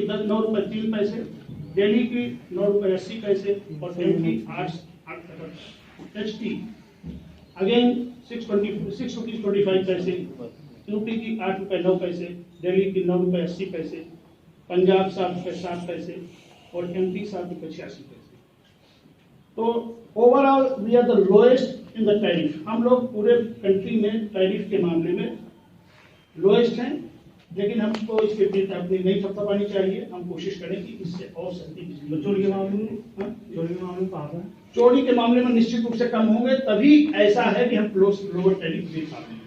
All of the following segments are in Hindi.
की 9 रुपए 3 पैसे, दिल्ली की 9 रुपए 80 पैसे और एमपी 8 एचटी अगेन 6 रुपीज 25 पैसे, यूपी की 8 रुपए 9 पैसे, दिल्ली की 9 रुपए 80 पैसे, पंजाब 7 रुपए 7 पैसे और एमपी 7 रुपए 86 पैसे। तो overall we are the lowest in the tariff. हम लोग पूरे कंट्री में टैरिफ के मामले में लोएस्ट हैं, लेकिन हमको इसके विरुद्ध अपनी नहीं थपथपानी चाहिए। हम कोशिश करें कि इससे और सस्ती बिजली। चोरी के मामले में कहा था, चोरी के मामले में निश्चित रूप से कम होंगे, तभी ऐसा है कि हम लोअर टैरिफ दे पाते हैं।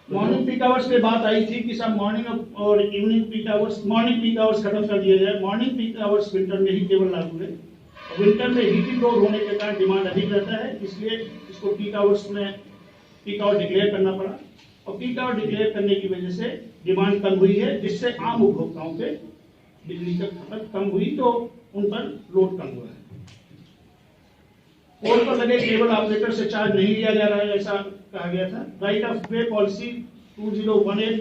मॉर्निंग पीक आवर्स पे बात आई थी कि सब मॉर्निंग और evening peak hours, morning peak hours खत्म कर दिए जाए। मॉर्निंग पीक आवर्स विंटर में ही केवल लागू है। विंटर में हीटिंग लोड होने के कारण डिमांड अधिक रहता है, इसलिए इसको पीक आवर्स में पीक आवर डिक्लेयर करना पड़ा और पीक आवर डिक्लेयर करने की वजह से डिमांड कम हुई है, जिससे आम उपभोक्ताओं पे बिजली की खपत कम हुई तो उन पर लोड कम हुआ है। पोल पर लगे केबल ऑपरेटर से चार्ज नहीं लिया जा रहा है, ऐसा कहा गया था। राइट ऑफ वे पॉलिसी 2018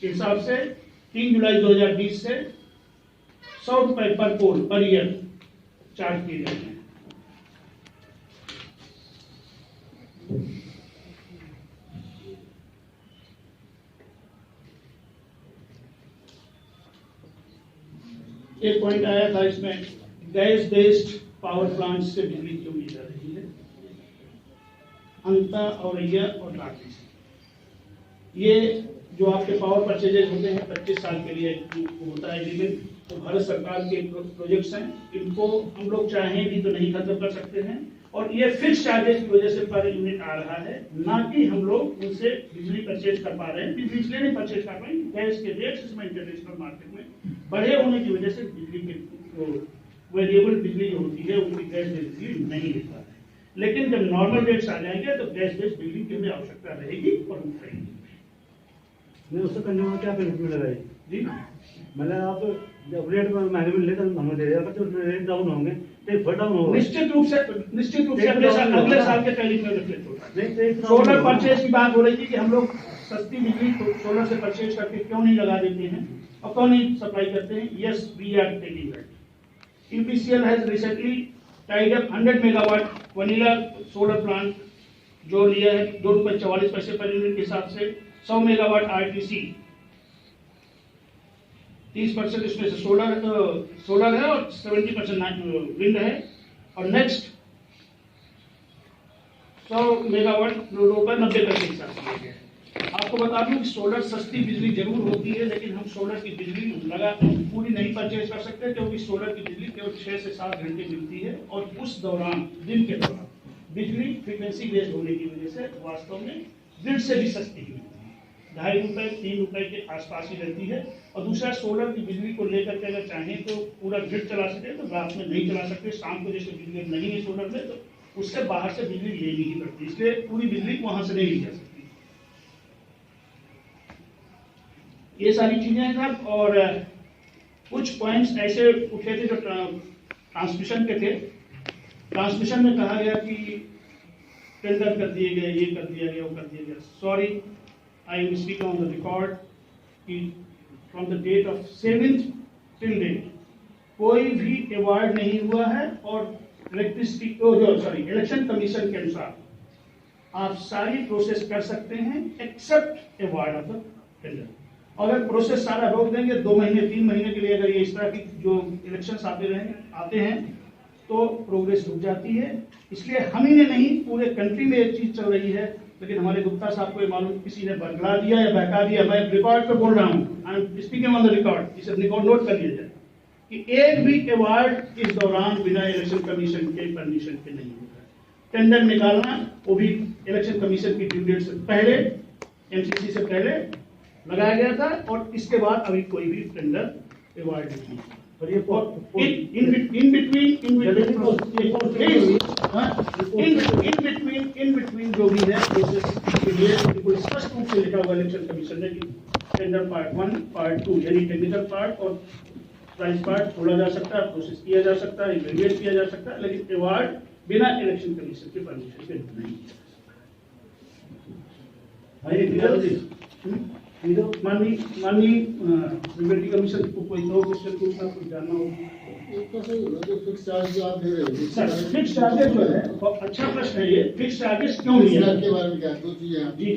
के हिसाब से 3 जुलाई 2020 से 100 रुपए पर पोल पर ईयर चार्ज किए जाते हैं। एक पॉइंट आया था इसमें, गैस बेस्ड पावर प्लांट से बिजली क्यों ली जा रही है। अंता और राकेश, ये जो आपके पावर परचेजेज होते हैं 25 साल के लिए होता है एग्रीमेंट, तो भारत सरकार के प्रोजेक्ट्स हैं, इनको हम लोग चाहें भी तो नहीं खत्म कर सकते हैं और ये फिक्स चार्जेस की वजह से पर यूनिट आ रहा है, ना कि हम लोग उनसे बिजली परचेज कर पा रहे हैं। बिजली इसलिए नहीं परचेज कर पाए, गैस के रेट्स इसमें इंटरनेशनल मार्केट में बढ़े होने की वजह से बिजली के वेरिएबल बिजली जो होती है उनकी गैस बेस्ड बिजली नहीं ले पा रहे। लेकिन जब नॉर्मल रेट्स आ जाएंगे तो गैस बेस्ड बिजली की हमें आवश्यकता रहेगी और हम करेंगे। नहीं, उससे करने में क्या बेनिफिट लगाई जी, मतलब आप जब रेट में महंगे मिल रहे तो हमें दे देगा, तो रेट डाउन होंगे तो डाउन होगा। निश्चित रूप से अगले साल के टैरिफ में रिफ्लेक्ट होगा। सोलर परचेज की बात हो रही थी कि हम लोग सस्ती बिजली सोलर से परचेज करके क्यों नहीं लगा देते हैं और क्यों नहीं सप्लाई करते हैं। Yes, we are taking that. UPCL has recently tied up 100 megawatt vanilla solar plant जो लिया है 2 रुपए 44 पैसे पर यूनिट के हिसाब से। 100 मेगावाट आरटीसी, 30% इसमें से सोलर है और 70% विंड है। और नेक्स्ट 100 मेगावाट 2 रुपए 90 पैसे के हिसाब से लिया गया है। आपको बता दूं कि सोलर सस्ती बिजली जरूर होती है, लेकिन हम सोलर की बिजली पूरी नहीं परचेज कर सकते, क्योंकि सोलर की बिजली केवल 6 से 7 घंटे मिलती है और उस दौरान दिन के दौरान बिजली फ्रीक्वेंसी बेस्ड होने की वजह से वास्तव में ग्रिड से भी सस्ती मिलती है, 2.5 रुपए 3 रुपए के आसपास ही रहती है। और दूसरा, सोलर की बिजली को लेकर के अगर चाहें तो पूरा ग्रिड चला सके तो रात में नहीं चला सकते। शाम को जैसे बिजली नहीं है सोलर में तो उससे बाहर से बिजली लेनी ही पड़ती है, इसलिए पूरी बिजली वहां से नहीं ली जा सकती। ये सारी चीजें हैं साहब। और कुछ पॉइंट्स ऐसे उठे थे जो ट्रांसमिशन के थे। ट्रांसमिशन में कहा गया कि टेंडर कर दिए गए, ये कर दिया गया, वो कर दिया गया। Sorry, I am speaking on the record कि from the date of 7th till date कोई भी अवार्ड नहीं हुआ है। और इलेक्शन कमीशन के अनुसार आप सारी प्रोसेस कर सकते हैं accept award of the tender. अगर प्रोसेस सारा रोक देंगे 2 महीने 3 महीने के लिए, अगर ये इस तरह की जो इलेक्शंस आते हैं तो प्रोग्रेस रुक जाती है। इसलिए हम ही ने नहीं, पूरे कंट्री में एक चीज चल रही है। लेकिन हमारे गुप्ता साहब को ये मालूम किसी ने बरगला दिया या बहका दिया। मैं रिकॉर्ड पे बोल रहा हूँ, आई am speaking on the record, इसे रिकॉर्ड नोट कर लिया जाए कि एक भी अवार्ड इस दौरान बिना इलेक्शन कमीशन के परमिशन के नहीं होता है। टेंडर निकालना वो भी इलेक्शन कमीशन की ड्यू डेट से पहले, एमसीसी से पहले लगाया गया था और इसके बाद अभी कोई भी टेंडर अवार्ड नहीं है। और ये इन बिटवीन जो भी है प्रोसेस के लिए बिल्कुल स्पष्ट रूप से लिखा हुआ इलेक्शन कमीशन ने कि टेंडर पार्ट 1 पार्ट 2 यानी टेक्निकल पार्ट और प्राइस पार्ट खोला जा सकता है, प्रोसेस किया जा सकता है, इवेल्युएट किया जा सकता है, लेकिन अवार्ड बिना इलेक्शन कमीशन के परमिशन के नहीं किया जा सकता। माननीय रेगुलेटरी कमीशन को कोई दो क्वेश्चन को ऊपर कुछ जानना होगा। फिक्स चार्ज जो आप दे रहे हो सर फिक्स चार्जेस जो है बहुत अच्छा प्रश्न है ये। फिक्स चार्जेस क्यों लिए के बारे में क्या दो चीजें हैं। जी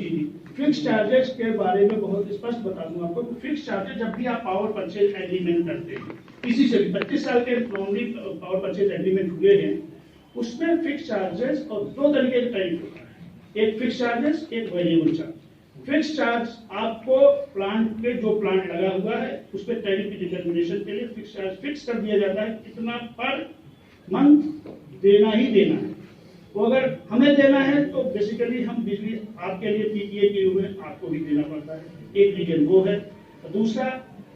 फिक्स चार्जेस के बारे में बहुत स्पष्ट बता दूं आपको। फिक्स चार्जेस जब भी आप पावर परचेज एग्रीमेंट करते हैं, किसी से भी 25 साल के नॉर्मली पावर परचेज एग्रीमेंट हुए हैं, उसमें फिक्स चार्जेस और दो तरीके के टैरिफ होता है, एक फिक्स चार्जेस, एक वेरिएबल चार्ज। फिक्स चार्ज आपको प्लांट पे जो प्लांट लगा हुआ है उस पर टैरिफ की डिटर्मिनेशन के लिए फिक्स चार्ज फिक्स कर दिया जाता है, कितना पर मंथ देना ही देना है। वो अगर हमें देना है तो बेसिकली हम बिजली आपके लिए पीपीए के रूप में आपको भी देना पड़ता है, एक रीजन वो है। दूसरा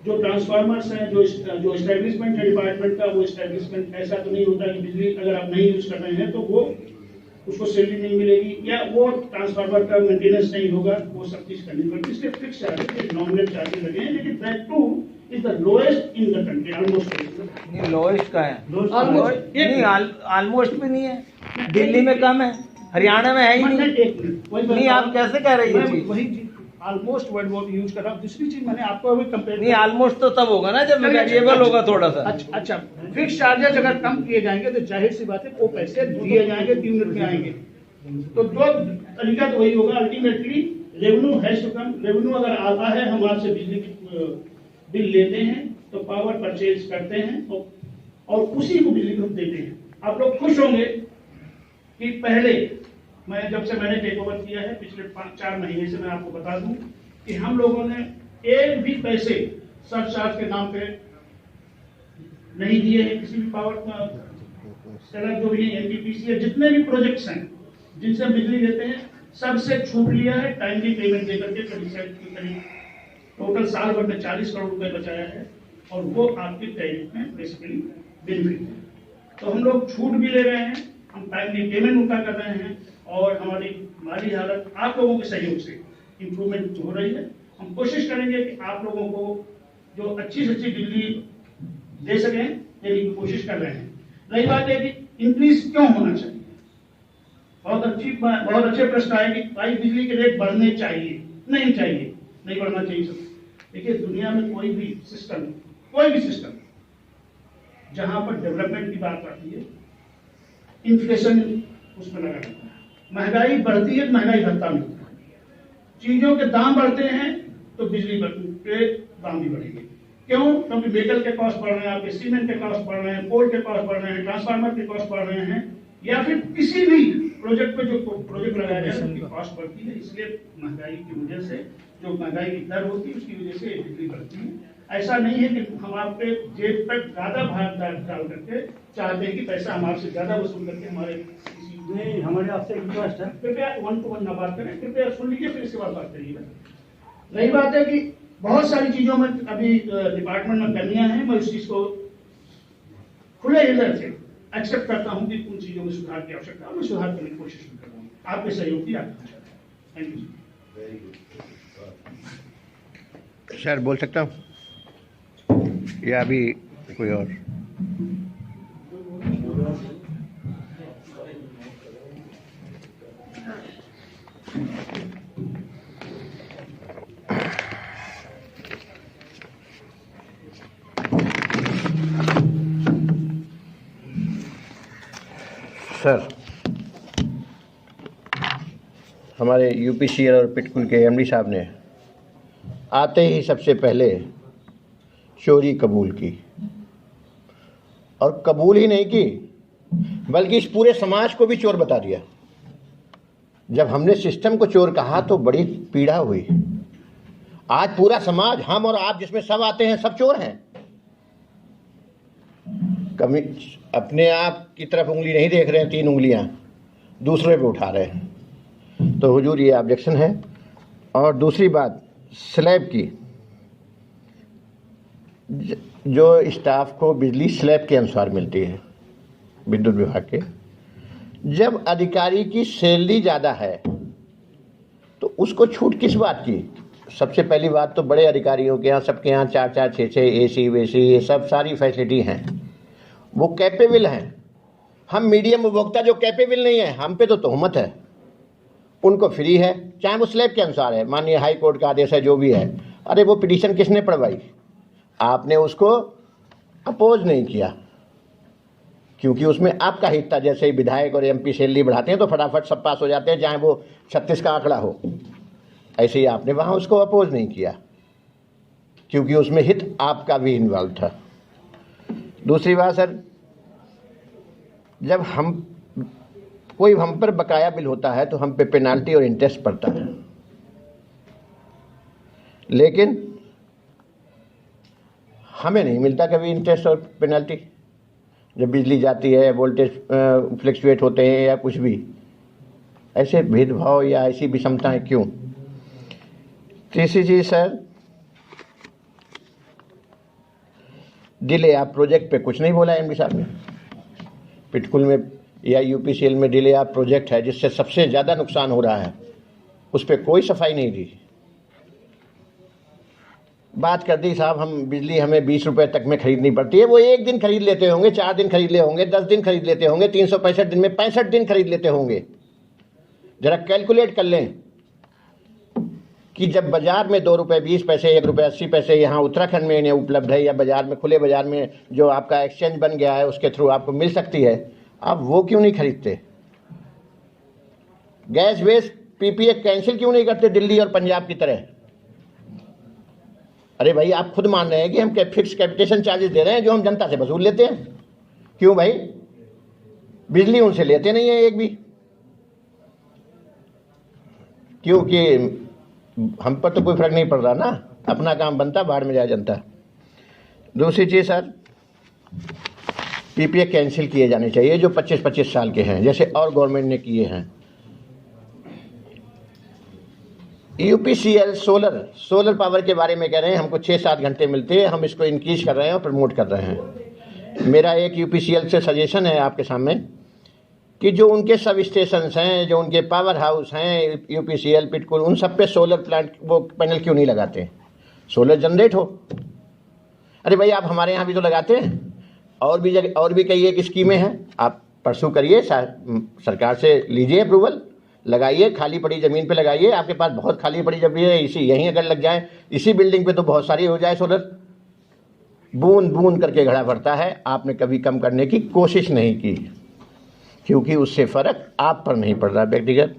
जो ट्रांसफार्मर्स हैं, जो एस्टेब्लिशमेंट है डिपार्टमेंट का, वो एस्टेब्लिशमेंट ऐसा तो नहीं होता कि बिजली अगर आप नहीं यूज कर रहे हैं तो वो उसको सैलरी नहीं मिलेगी या वो ट्रांसफार्मर का मेंटेनेंस नहीं होगा, वो सब चीज करनी पड़ती है। इसलिए फिक्स चार्जेस नॉमिनल चार्जेस लगे हैं, लेकिन that two is the lowest in the country almost. नहीं लोएस्ट का है, ऑलमोस्ट नहीं ऑलमोस्ट भी नहीं है, दिल्ली में कम है, हरियाणा में है ही नहीं। नहीं आप कैसे कह रहे हैं ये चीज? वही ऑलमोस्ट वर्ड वो यूज कर रहा हूँ। दूसरी चीज मैंने आपको अभी कंपेयर नहीं ऑलमोस्ट तो तब होगा ना जब वेरिएबल होगा थोड़ा सा। अच्छा फिक्स चार्जेस अगर कम किए जाएंगे तो जाहिर सी बात है वो पैसे दिए जाएंगे, 3 मिनट में आएंगे। तो दो तरीका तो वही होगा, ultimately revenue has to come. Revenue अगर आता है, हम आपसे बिजली की बिल लेते हैं तो पावर परचेज करते हैं और उसी को बिजली को देते हैं। आप लोग खुश होंगे कि पहले जब से मैंने टेक ओवर किया है पिछले 4 महीने से, मैं आपको बता दूं कि हम लोगों ने एक भी पैसे सरचार्ज के नाम पे नहीं दिए हैं किसी भी पावर सेलर जो भी है, एनटीपीसी है, जितने भी प्रोजेक्ट्स हैं जिनसे हम बिजली लेते हैं सबसे छूट लिया है, टाइमली पेमेंट देकर के करीब टोटल साल भर में 40 करोड़ रुपए बचाया है और वो आपके टैरिफ में बेसिकली बेनिफिट है। तो हम लोग छूट भी ले रहे हैं, हम टाइमली पेमेंट उनका कर रहे हैं और हमारी माली हालत आप लोगों के सहयोग से इंप्रूवमेंट हो रही है। हम कोशिश करेंगे कि आप लोगों को जो अच्छी से अच्छी बिजली दे सकें, देने की कोशिश कर रहे हैं। रही बात है कि इंक्रीज क्यों होना चाहिए, बहुत अच्छे प्रश्न आए कि भाई बिजली के रेट बढ़ने चाहिए, नहीं चाहिए, नहीं बढ़ना चाहिए सब। देखिए दुनिया में कोई भी सिस्टम जहां पर डेवलपमेंट की बात आती है, इन्फ्लेशन उसमें लगा रहता है। महंगाई बढ़ती है तो महंगाई भत्ता मिलता है, चीजों के दाम बढ़ते हैं तो बिजली के दाम भी बढ़ेंगे। क्यों? क्योंकि मेटल के कॉस्ट बढ़ रहे हैं, आपके सीमेंट के कॉस्ट बढ़ रहे हैं, कोल के कॉस्ट बढ़ रहे हैं, ट्रांसफार्मर के कॉस्ट बढ़ रहे हैं, या फिर किसी भी प्रोजेक्ट पे जो प्रोजेक्ट लगाया जाए उसकी कॉस्ट बढ़ती है। इसलिए महंगाई की वजह से जो महंगाई की दर होती है उसकी वजह से बिजली बढ़ती है। ऐसा नहीं है कि हम आपके जेब तक ज्यादा भार डाल करके चाहते हैं कि पैसा हम आपसे ज्यादा वसूल करके हमारे नहीं, हमारे आपसे रिक्वेस्ट है, कृपया 1 to 1 ना बात करें, कृपया सुन लीजिए फिर इसके बाद बात करिएगा। रही बात है कि बहुत सारी चीजों में अभी डिपार्टमेंट में कमियां हैं, मैं उस चीज को खुले हृदय से एक्सेप्ट करता हूं कि उन चीजों में सुधार की आवश्यकता है, मैं सुधार करने की कोशिश भी कर रहा हूँ। आपके सहयोग की आकांक्षा। Thank you sir. बोल सकता हूँ या अभी कोई और? सर, हमारे यूपीसीएल और पिटकुल के एमडी साहब ने आते ही सबसे पहले चोरी कबूल की, और कबूल ही नहीं की बल्कि इस पूरे समाज को भी चोर बता दिया। जब हमने सिस्टम को चोर कहा तो बड़ी पीड़ा हुई। आज पूरा समाज, हम और आप जिसमें सब आते हैं, सब चोर हैं। कभी अपने आप की तरफ उंगली नहीं देख रहे हैं, 3 उंगलियां दूसरे पे उठा रहे हैं। तो हुजूर ये ऑब्जेक्शन है। और दूसरी बात स्लैब की, जो स्टाफ को बिजली स्लैब के अनुसार मिलती है विद्युत विभाग के, जब अधिकारी की सैलरी ज़्यादा है तो उसको छूट किस बात की? सबसे पहली बात तो बड़े अधिकारियों के यहाँ, सबके यहाँ 4-4, 6-6 एसी वेसी ये सब सारी फैसिलिटी हैं, वो कैपेबल हैं। हम मीडियम उपभोक्ता जो कैपेबल नहीं है, हम पे तो तोहमत है। उनको फ्री है, चाहे वो स्लैब के अनुसार है, माननीय हाई कोर्ट का आदेश है, जो भी है। अरे वो पिटीशन किसने पढ़वाई? आपने उसको अपोज नहीं किया, क्योंकि उसमें आपका हित था। जैसे ही विधायक और MP सैलरी बढ़ाते हैं तो फटाफट सब पास हो जाते हैं, चाहे वो 36 का आंकड़ा हो। ऐसे ही आपने वहाँ उसको अपोज नहीं किया, क्योंकि उसमें हित आपका भी इन्वॉल्व था। दूसरी बात सर, जब कोई हम पर बकाया बिल होता है तो हम पे पेनाल्टी और इंटरेस्ट पड़ता है, लेकिन हमें नहीं मिलता कभी इंटरेस्ट और पेनाल्टी। जब बिजली जाती है, वोल्टेज फ्लक्चुएट होते हैं या कुछ भी, ऐसे भेदभाव या ऐसी विषमताएं क्यों? तीसरी चीज सर, डिले ऑफ प्रोजेक्ट पे कुछ नहीं बोला MD साहब ने। पिटकुल में या UPCL में डिले ऑफ प्रोजेक्ट है जिससे सबसे ज़्यादा नुकसान हो रहा है, उस पर कोई सफाई नहीं दी। बात कर दी साहब, हम बिजली हमें 20 रुपए तक में खरीदनी पड़ती है। वो 1 दिन खरीद लेते होंगे, 4 दिन खरीद ले होंगे, 10 दिन खरीद लेते होंगे, 365 दिन में 65 दिन खरीद लेते होंगे। जरा कैलकुलेट कर लें कि जब बाजार में 2 रुपये 20 पैसे, 1 रुपये 80 पैसे यहाँ उत्तराखंड में इन्हें उपलब्ध है, या बाजार में, खुले बाजार में जो आपका एक्सचेंज बन गया है उसके थ्रू आपको मिल सकती है, आप वो क्यों नहीं खरीदते? गैस बेस PPA कैंसिल क्यों नहीं करते दिल्ली और पंजाब की तरह? अरे भाई, आप खुद मान रहे हैं कि हम फिक्स कैपिटेशन चार्जेस दे रहे हैं जो हम जनता से वसूल लेते हैं। क्यों भाई? बिजली उनसे लेते नहीं है एक भी, क्योंकि हम पर तो कोई फर्क नहीं पड़ रहा ना, अपना काम बनता, बाहर में जाए जनता। दूसरी चीज सर, PPA कैंसिल किए जाने चाहिए जो 25-25 साल के हैं, जैसे और गवर्नमेंट ने किए हैं। UPCL सोलर पावर के बारे में कह रहे हैं हमको 6-7 घंटे मिलते हैं, हम इसको इंक्रीज कर रहे हैं और प्रमोट कर रहे हैं। मेरा एक UPCL से सजेशन है आपके सामने कि जो उनके सब स्टेशंस हैं, जो उनके पावर हाउस हैं, UPCL, पिटकुल, उन सब पे सोलर प्लांट वो पैनल क्यों नहीं लगाते? सोलर जनरेट हो। अरे भाई, आप हमारे यहाँ भी तो लगाते हैं, और भी जगह, और भी कई एक स्कीमें हैं, आप परसू करिए, सरकार से लीजिए अप्रूवल, लगाइए, खाली पड़ी ज़मीन पे लगाइए। आपके पास बहुत खाली पड़ी ज़मीन है, यहीं अगर लग जाए, इसी बिल्डिंग पे तो बहुत सारी हो जाए सोलर। बूंद बूंद करके घड़ा भरता है। आपने कभी कम करने की कोशिश नहीं की, क्योंकि उससे फ़र्क आप पर नहीं पड़ रहा व्यक्तिगत।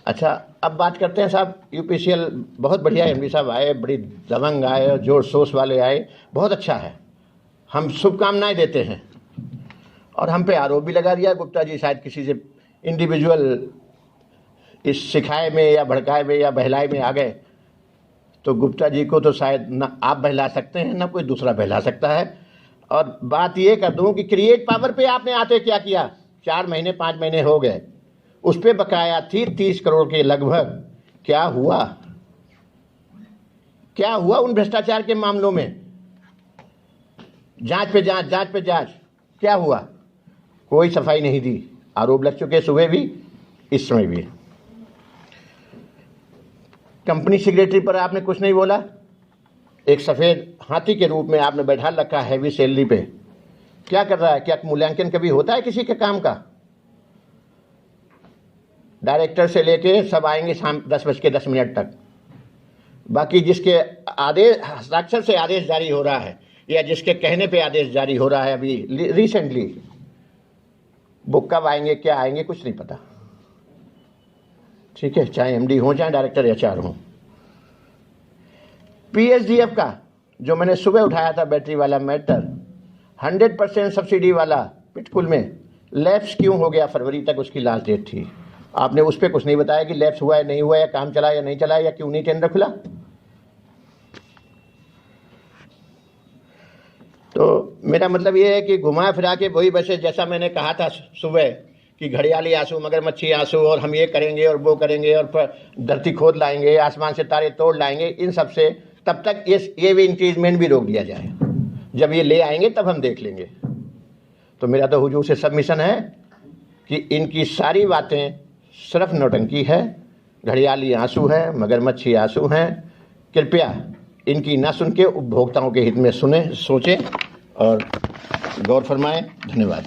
अच्छा, अब बात करते हैं साहब, UPCL बहुत बढ़िया, MD साहब आए, बड़ी दबंग आए, जोर शोर वाले आए, बहुत अच्छा है, हम शुभकामनाएं देते हैं। और हम पे आरोप भी लगा दिया, गुप्ता जी शायद किसी से इंडिविजुअल इस सिखाए में या भड़काए में या बहलाए में आ गए, तो गुप्ता जी को तो शायद ना आप बहला सकते हैं ना कोई दूसरा बहला सकता है। और बात ये कर दूं कि क्रिएट पावर पे आपने आते क्या किया? 4 महीने 5 महीने हो गए, उस पर बकाया थी 30 करोड़ के लगभग। क्या हुआ? क्या हुआ उन भ्रष्टाचार के मामलों में? जांच पे जांच, जांच पे जांच, क्या हुआ? कोई सफाई नहीं दी। आरोप लग चुके, सुबह भी, इस समय भी। कंपनी सेक्रेटरी पर आपने कुछ नहीं बोला। एक सफेद हाथी के रूप में आपने बैठा रखा है हैवी सैलरी पे। क्या कर रहा है? क्या मूल्यांकन कभी होता है किसी के काम का? डायरेक्टर से लेके सब आएंगे शाम 10:10 तक। बाकी जिसके आदेश, हस्ताक्षर से आदेश जारी हो रहा है या जिसके कहने पे आदेश जारी हो रहा है, अभी रिसेंटली, वो कब आएंगे, क्या आएंगे, कुछ नहीं पता। ठीक है, चाहे MD हो, चाहे डायरेक्टर HR हो। PSDF का जो मैंने सुबह उठाया था, बैटरी वाला मैटर, 100% सब्सिडी वाला पिटकुल में लैप्स क्यों हो गया? फरवरी तक उसकी लास्ट डेट थी। आपने उस पर कुछ नहीं बताया कि लैप्स हुआ है, नहीं हुआ, या काम चला या नहीं चला, या क्यों नहीं टेंडर खुला। तो मेरा मतलब ये है कि घुमा फिरा के वही वैसे जैसा मैंने कहा था सुबह कि घड़ियाली आंसू, मगरमच्छी आंसू, और हम ये करेंगे और वो करेंगे और धरती खोद लाएंगे, आसमान से तारे तोड़ लाएंगे, इन सब से तब तक ये भी इंक्रीजमेंट भी रोक दिया जाए। जब ये ले आएंगे तब हम देख लेंगे। तो मेरा तो हुजूर से सबमिशन है कि इनकी सारी बातें सिर्फ नौटंकी है, घड़ियाली आंसू है, मगरमच्छी आंसू हैं। कृपया इनकी ना सुन के उपभोक्ताओं के हित में सुने, सोचें और गौर फरमाएं। धन्यवाद।